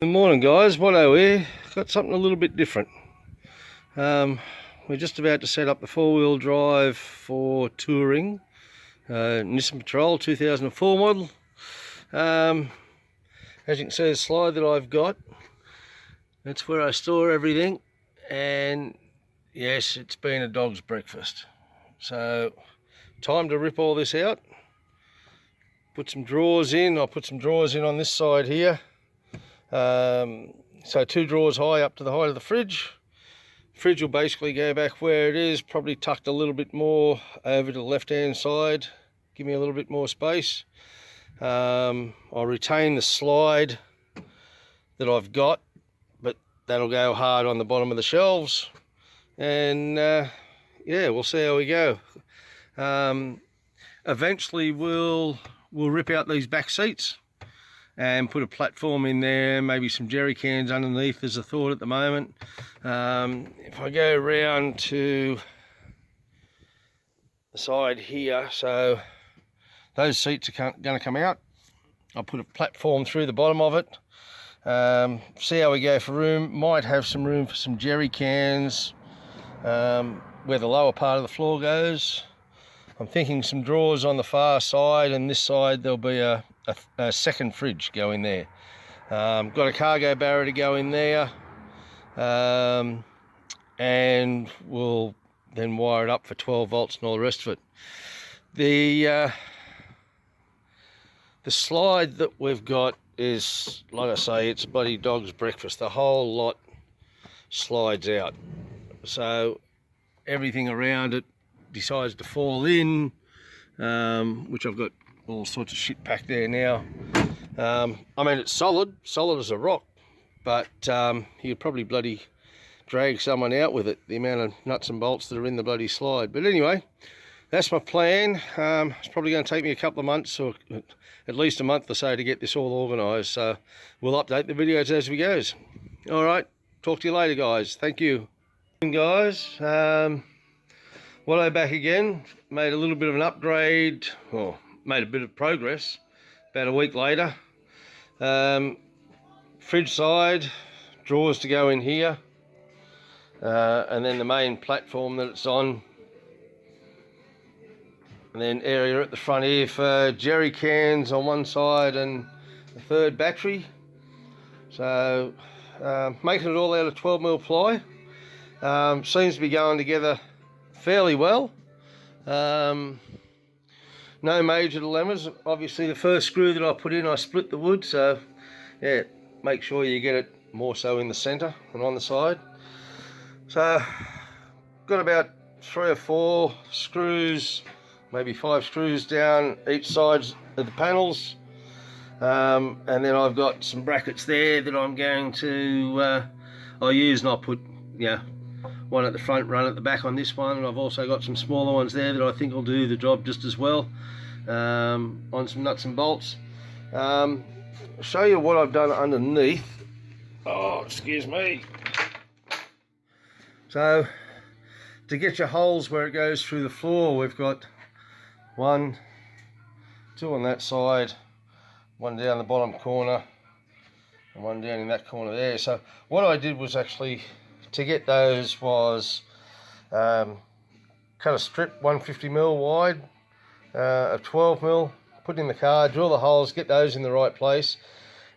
Good morning, guys. Watho here. Got something a little bit different. We're just about to set up the four-wheel drive for touring. Nissan Patrol 2004 model. As you can see, the slide that I've got, that's where I store everything. And yes, it's been a dog's breakfast. So, time to rip all this out. Put some drawers in. I'll put some drawers in on this side here. So 2 drawers high up to the height of the fridge. Fridge will basically go back where it is, probably tucked a little bit more over to the left hand side, give me a little bit more space. I'll retain the slide that I've got, but that'll go hard on the bottom of the shelves, and yeah, we'll see how we go. Eventually we'll rip out these back seats and put a platform in there, maybe some jerry cans underneath as a thought at the moment. If I go around to the side here, so those seats are going to come out. I'll put a platform through the bottom of it. See how we go for room. Might have some room for some jerry cans where the lower part of the floor goes. I'm thinking some drawers on the far side, and this side there'll be a second fridge going there. Got a cargo barrier to go in there, and we'll then wire it up for 12 volts and all the rest of it. The slide that we've got is, like I say, it's a bloody dog's breakfast. The whole lot slides out, so everything around it decides to fall in, which I've got all sorts of shit packed there now. I mean, it's solid as a rock, but you'd probably bloody drag someone out with it, the amount of nuts and bolts that are in the bloody slide. But anyway, that's my plan. It's probably going to take me a couple of months, or at least a month or so, to get this all organised, so we'll update the videos as we goes. All right, talk to you later, guys. Thank you. Guys, Watho back again. Made a little bit of an upgrade, or made a bit of progress about a week later. Fridge side, drawers to go in here, and then the main platform that it's on, and then area at the front here for jerry cans on one side and a third battery. So making it all out of 12mm ply. Seems to be going together fairly well. No major dilemmas. Obviously the first screw that I put in, I split the wood, so yeah, make sure you get it more so in the center than on the side. So got about 3 or 4 screws, maybe 5 screws down each side of the panels, and then I've got some brackets there that I'm going to I'll use, and I'll put, yeah, one at the front, run at the back on this one, and I've also got some smaller ones there that I think will do the job just as well, on some nuts and bolts. I'll show you what I've done underneath. Oh, excuse me. So to get your holes where it goes through the floor, we've got 1, 2 on that side, 1 down the bottom corner, and 1 down in that corner there. So what I did was actually, to get those, was cut a strip 150mm wide of 12mm, put in the car, drill the holes, get those in the right place,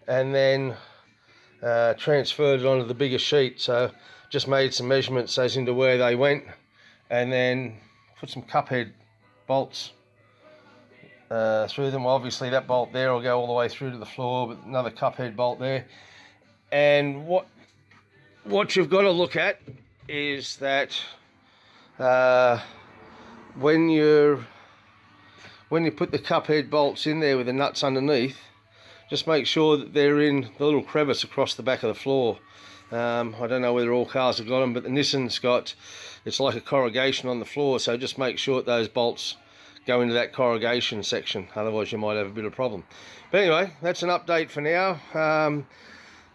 and then transferred it onto the bigger sheet. So just made some measurements as into where they went, and then put some cup head bolts through them. Obviously that bolt there will go all the way through to the floor, but another cup head bolt there. And what you've got to look at is that when you put the cup head bolts in there with the nuts underneath, just make sure that they're in the little crevice across the back of the floor. I don't know whether all cars have got them, but the Nissan's got, it's like a corrugation on the floor, so just make sure that those bolts go into that corrugation section, otherwise you might have a bit of a problem. But anyway, that's an update for now.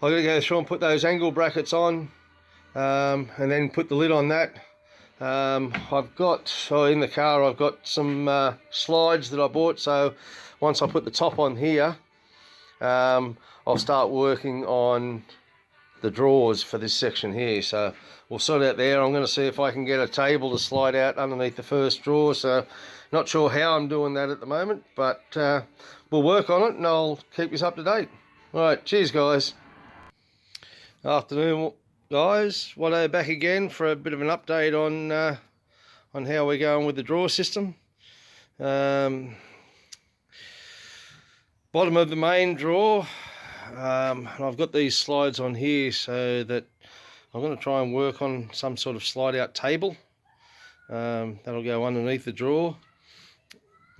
I've got to go through and put those angle brackets on, and then put the lid on that. I've got, in the car, I've got some slides that I bought, so once I put the top on here, I'll start working on the drawers for this section here. So we'll sort out there. I'm going to see if I can get a table to slide out underneath the first drawer. So not sure how I'm doing that at the moment, but we'll work on it and I'll keep you up to date. All right, cheers guys. Afternoon guys, Watho back again for a bit of an update on how we're going with the drawer system. Bottom of the main drawer, I've got these slides on here so that I'm going to try and work on some sort of slide out table that'll go underneath the drawer.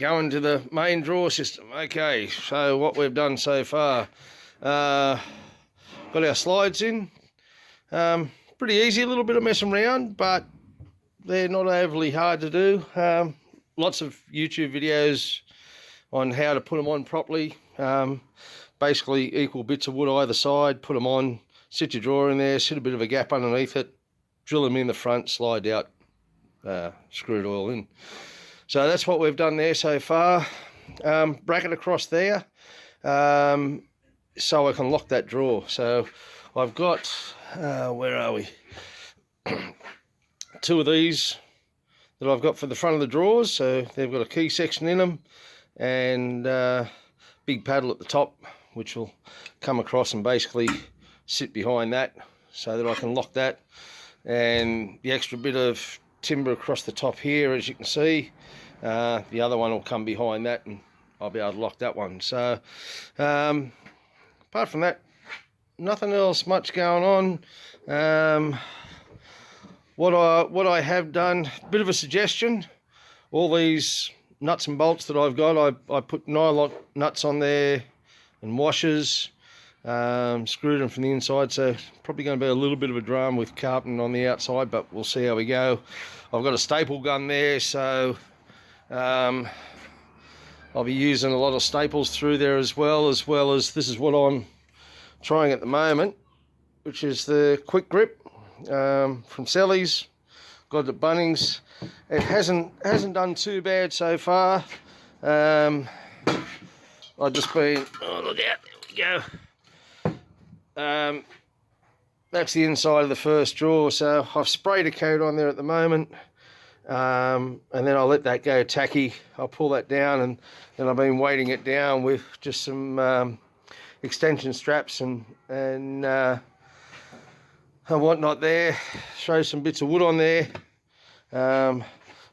Going to the main drawer system. Okay, so what we've done so far, got our slides in. Pretty easy, a little bit of messing around, but they're not overly hard to do. Lots of YouTube videos on how to put them on properly. Basically equal bits of wood either side, put them on, sit your drawer in there, sit a bit of a gap underneath it, drill them in the front, slide out, screw it all in. So that's what we've done there so far. Bracket across there so I can lock that drawer. So I've got, where are we? Two of these that I've got for the front of the drawers. So they've got a key section in them and big paddle at the top, which will come across and basically sit behind that so that I can lock that. And the extra bit of timber across the top here, as you can see, the other one will come behind that and I'll be able to lock that one. So apart from that, nothing else much going on. What I have done, bit of a suggestion, all these nuts and bolts that I've got, I put nylon nuts on there and washers, screwed them from the inside, so probably going to be a little bit of a drama with carpeting on the outside, but we'll see how we go. I've got a staple gun there, so I'll be using a lot of staples through there as well as this is what I'm trying at the moment, which is the quick grip from Sellies. Got it at Bunnings. It hasn't done too bad so far. I've just been, oh look out, there we go. That's the inside of the first drawer, so I've sprayed a coat on there at the moment, and then I'll let that go tacky. I'll pull that down, and then I've been weighting it down with just some extension straps and whatnot there. Throw some bits of wood on there, so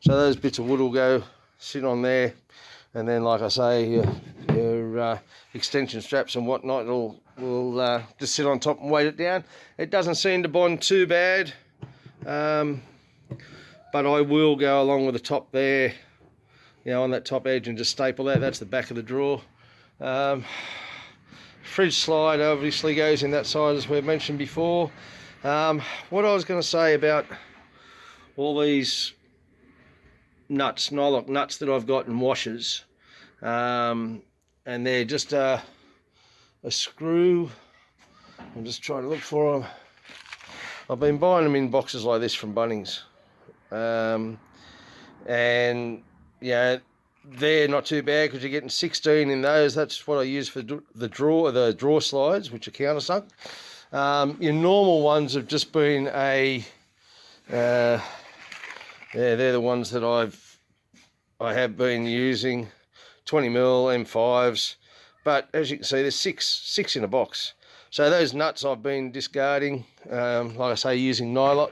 those bits of wood will go sit on there, and then like I say, your extension straps and whatnot will just sit on top and weight it down. It doesn't seem to bond too bad, but I will go along with the top there, you know, on that top edge, and just staple that. That's the back of the drawer. Fridge slide obviously goes in that side, as we've mentioned before. What I was going to say about all these nuts, nylock nuts that I've got in washers, and they're just a screw. I'm just trying to look for them. I've been buying them in boxes like this from Bunnings, and yeah, they're not too bad because you're getting 16 in those. That's what I use for the drawer slides, which are countersunk. Your normal ones have just been yeah, they're the ones that I have been using, 20mm M5s, but as you can see, there's six in a box. So those nuts I've been discarding, like I say, using nylon.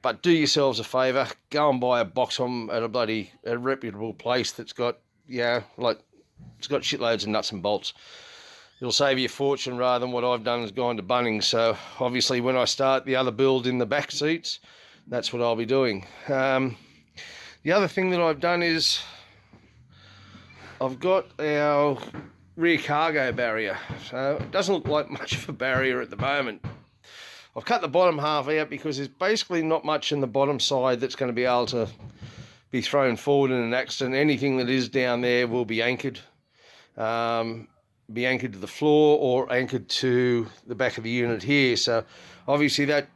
But do yourselves a favour, go and buy a box from at a reputable place that's got, yeah, like, it's got shitloads of nuts and bolts. It'll save you a fortune rather than what I've done is gone to Bunnings. So obviously when I start the other build in the back seats, that's what I'll be doing. The other thing that I've done is I've got our rear cargo barrier. So it doesn't look like much of a barrier at the moment. I've cut the bottom half out because there's basically not much in the bottom side that's going to be able to be thrown forward in an accident. Anything that is down there will be anchored. Be anchored to the floor or anchored to the back of the unit here. So obviously that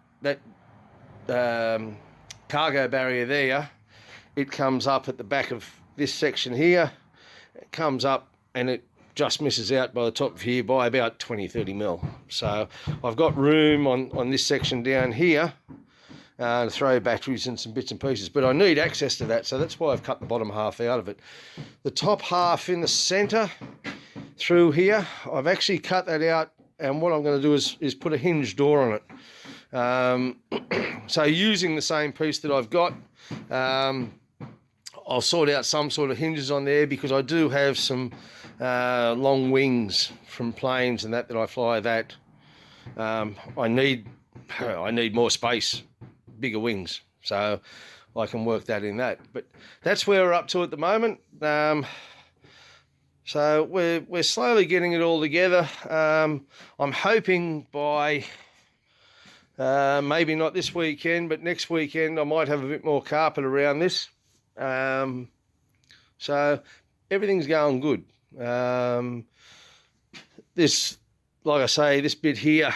cargo barrier there, it comes up at the back of this section here. It comes up and it just misses out by the top of here by about 20-30 mil. So I've got room on this section down here to throw batteries and some bits and pieces, but I need access to that, so that's why I've cut the bottom half out of it. The top half in the center through here, I've actually cut that out, and what I'm going to do is put a hinge door on it. So using the same piece that I've got, I'll sort out some sort of hinges on there, because I do have some long wings from planes and that I fly. That I need more space, bigger wings, so I can work that in that. But that's where we're up to at the moment. So we're slowly getting it all together. I'm hoping by maybe not this weekend, but next weekend I might have a bit more carpet around this. So everything's going good. This, like I say, this bit here,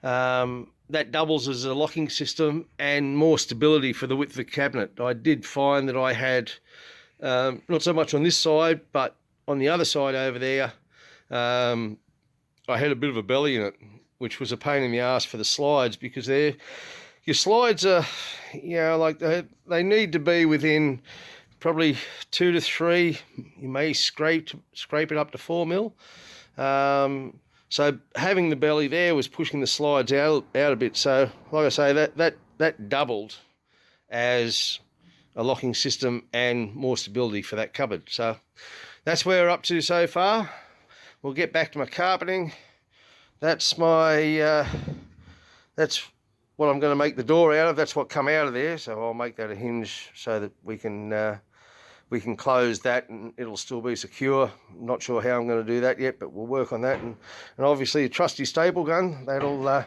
that doubles as a locking system and more stability for the width of the cabinet. I did find that I had, not so much on this side, but on the other side over there, I had a bit of a belly in it, which was a pain in the ass for the slides, because your slides are, you know, like they need to be within probably 2 to 3. You may scrape it up to 4 mil. So having the belly there was pushing the slides out a bit. So like I say, that doubled as a locking system and more stability for that cupboard. So that's where we're up to so far. We'll get back to my carpeting. That's my that's what I'm going to make the door out of. That's what come out of there. So I'll make that a hinge so that we can close that and it'll still be secure. I'm not sure how I'm going to do that yet, but we'll work on that. And obviously a trusty staple gun, that'll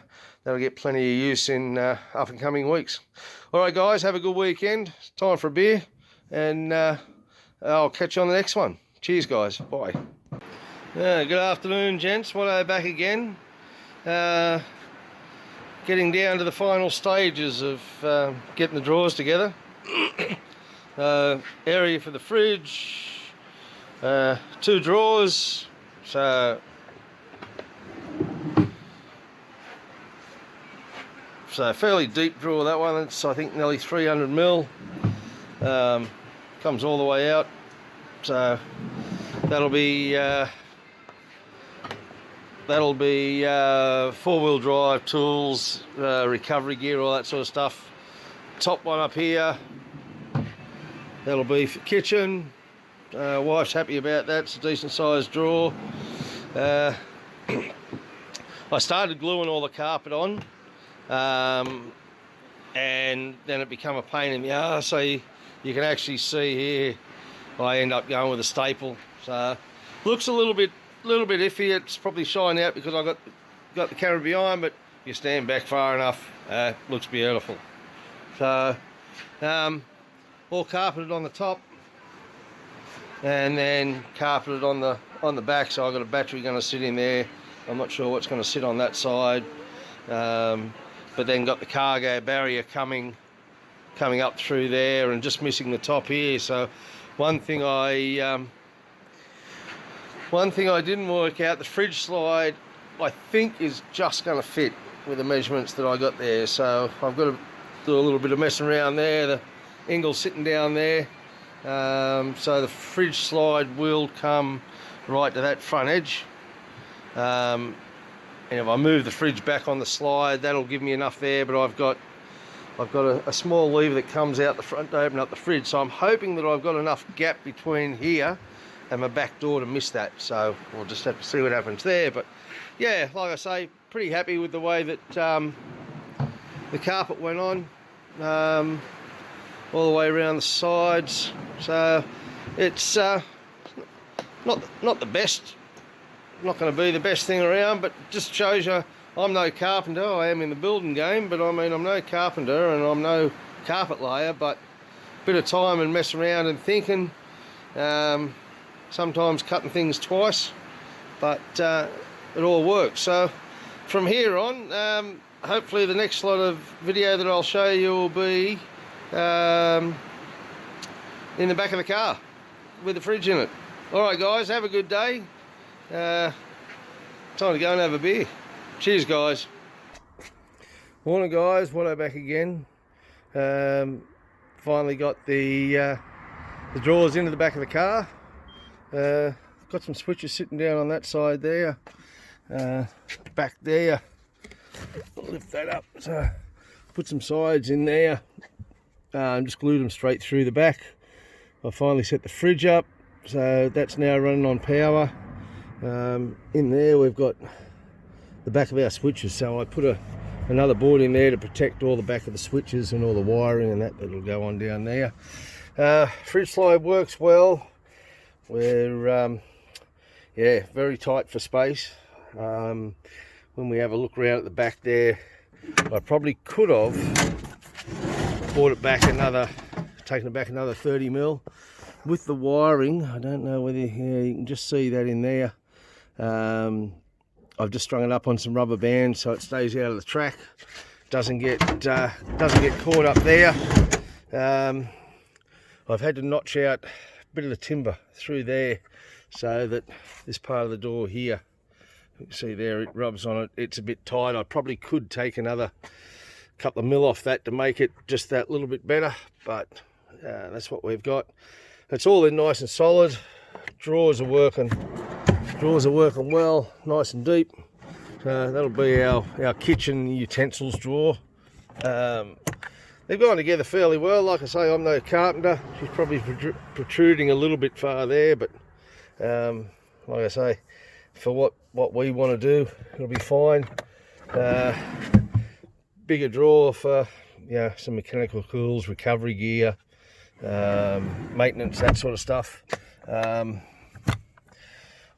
get plenty of use in up and coming weeks. All right, guys, have a good weekend. It's time for a beer, and I'll catch you on the next one. Cheers, guys. Bye. Good afternoon, gents. Watho back again. Getting down to the final stages of getting the drawers together. Area for the fridge, 2 drawers, so fairly deep drawer, that one. It's, I think, nearly 300 mil. Comes all the way out, so that'll be 4-wheel drive tools, recovery gear, all that sort of stuff. Top one up here, that'll be for kitchen. Wife's happy about that. It's a decent sized drawer. I started gluing all the carpet on, and then it became a pain in the arse. So you can actually see here, I end up going with a staple. So looks a little bit iffy. It's probably shining out because I got the camera behind, but if you stand back far enough, looks beautiful. So all carpeted on the top, and then carpeted on the back. So I've got a battery going to sit in there. I'm not sure what's going to sit on that side, but then got the cargo barrier coming up through there, and just missing the top here. So one thing I didn't work out, the fridge slide I think is just going to fit with the measurements that I got there. So I've got to do a little bit of messing around there. The ingle's sitting down there, so the fridge slide will come right to that front edge, and if I move the fridge back on the slide, that'll give me enough there. But I've got a small lever that comes out the front to open up the fridge, so I'm hoping that I've got enough gap between here and my back door to miss that. So we'll just have to see what happens there. But yeah, like I say, pretty happy with the way that the carpet went on, all the way around the sides. So it's not the best, not going to be the best thing around, but just shows you I'm no carpenter. I am in the building game, but I mean, I'm no carpenter and I'm no carpet layer, but a bit of time and mess around and thinking, sometimes cutting things twice, but it all works. So from here on, hopefully the next lot of video that I'll show you will be in the back of the car with the fridge in it. All right, guys, have a good day. Time to go and have a beer. Cheers, guys. Morning, guys. Watto back again. Finally got the drawers into the back of the car. Got some switches sitting down on that side there. Back there. I'll lift that up. So put some sides in there. Just glued them straight through the back. I finally set the fridge up, so that's now running on power. In there we've got the back of our switches, so I put another board in there to protect all the back of the switches and all the wiring and that'll go on down there. Fridge slide works well. We're yeah, very tight for space. When we have a look around at the back there, I probably could have brought it back taken it back another 30 mil with the wiring. I don't know whether, yeah, you can just see that in there. I've just strung it up on some rubber bands so it stays out of the track, doesn't get caught up there. I've had to notch out a bit of the timber through there so that this part of the door here, you can see there, it rubs on it. It's a bit tight. I probably could take another couple of mil off that to make it just that little bit better, but that's what we've got. It's all in nice and solid. Drawers are working well, nice and deep. So that'll be our kitchen utensils drawer. They've gone together fairly well. Like I say, I'm no carpenter. She's probably protruding a little bit far there, but like I say, for what we want to do, it'll be fine. Bigger drawer for, yeah, some mechanical tools, recovery gear, maintenance, that sort of stuff.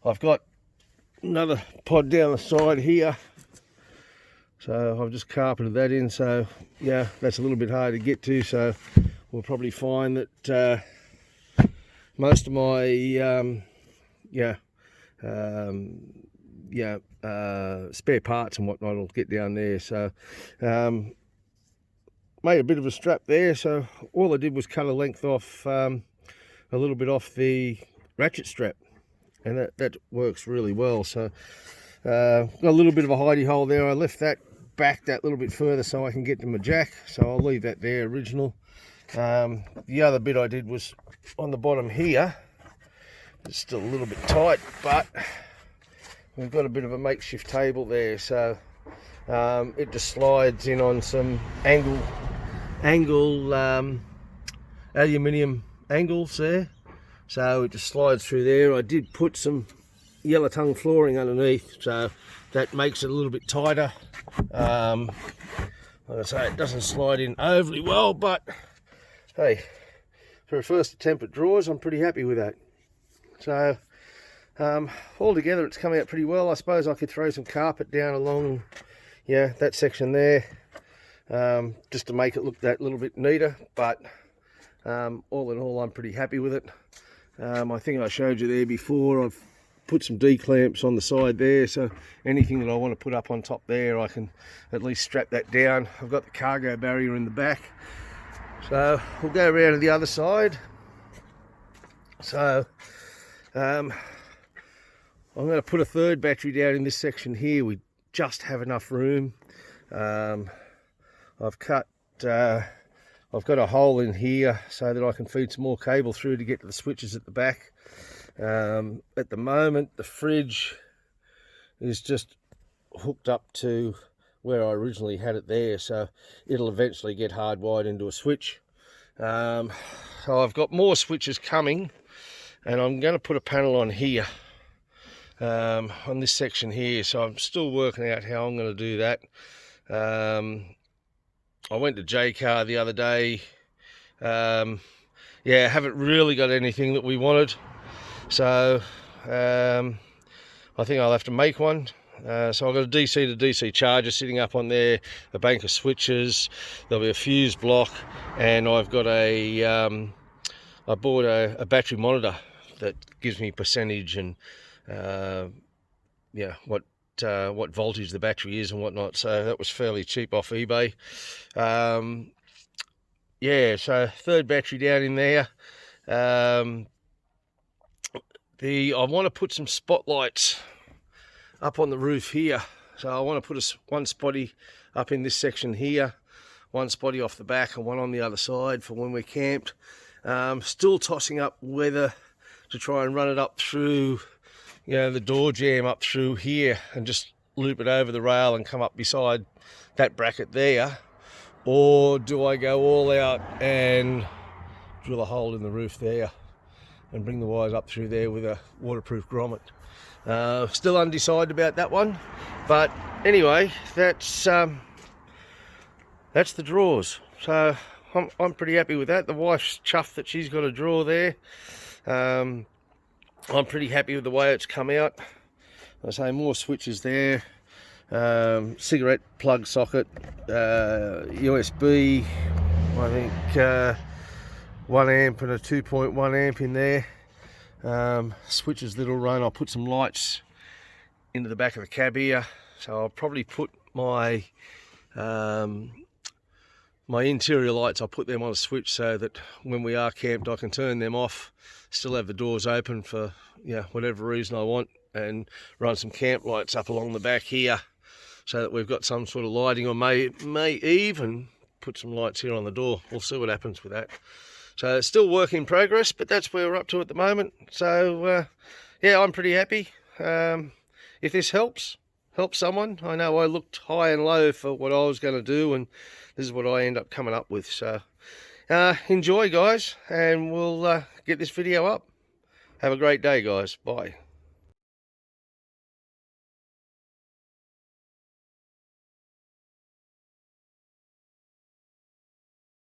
I've got another pod down the side here, so I've just carpeted that in, so yeah, that's a little bit hard to get to, so we'll probably find that most of my spare parts and whatnot will get down there. So made a bit of a strap there, so all I did was cut a length off, a little bit off the ratchet strap, and that works really well. So got a little bit of a hidey hole there. I left that back that little bit further so I can get to my jack, so I'll leave that there original. The other bit I did was on the bottom here. It's still a little bit tight, but we've got a bit of a makeshift table there, so it just slides in on some angle aluminium angles there, so it just slides through there. I did put some yellow tongue flooring underneath, so that makes it a little bit tighter. Like I say, it doesn't slide in overly well, but hey, for a first attempt at drawers, I'm pretty happy with that. So altogether it's come out pretty well. I suppose I could throw some carpet down along, yeah, that section there, just to make it look that little bit neater, but all in all, I'm pretty happy with it. I think I showed you there before, I've put some D-clamps on the side there, so anything that I want to put up on top there, I can at least strap that down. I've got the cargo barrier in the back, so we'll go around to the other side. So I'm going to put a third battery down in this section here. We just have enough room. I've got a hole in here so that I can feed some more cable through to get to the switches at the back. At the moment, the fridge is just hooked up to where I originally had it there, so it'll eventually get hardwired into a switch. So I've got more switches coming, and I'm going to put a panel on here, on this section here, so I'm still working out how I'm going to do that. I went to J-Car the other day. Yeah, haven't really got anything that we wanted, so I think I'll have to make one. So I've got a DC to DC charger sitting up on there, a bank of switches, there'll be a fuse block, and I've got I bought a battery monitor that gives me percentage and yeah, what voltage the battery is and whatnot. So that was fairly cheap off eBay. Yeah, so third battery down in there. I want to put some spotlights up on the roof here. So I want to put one spotty up in this section here, one spotty off the back and one on the other side for when we're camped. Still tossing up whether to try and run it up through, you know, the door jamb up through here and just loop it over the rail and come up beside that bracket there, or do I go all out and drill a hole in the roof there and bring the wires up through there with a waterproof grommet. Still undecided about that one, but anyway, that's the drawers. So I'm pretty happy with that. The wife's chuffed that she's got a drawer there. I'm pretty happy with the way it's come out. I say more switches there, cigarette plug socket, USB, I think 1 amp and a 2.1 amp in there. Switches that'll run. I'll put some lights into the back of the cab here, so I'll probably put my my interior lights, I'll put them on a switch so that when we are camped I can turn them off, still have the doors open for, you know, whatever reason I want, and run some camp lights up along the back here so that we've got some sort of lighting, or may even put some lights here on the door. We'll see what happens with that. So it's still work in progress, but that's where we're up to at the moment. So yeah, I'm pretty happy. If this helps someone, I know I looked high and low for what I was going to do, and this is what I end up coming up with. So enjoy, guys, and we'll get this video up. Have a great day, guys. Bye.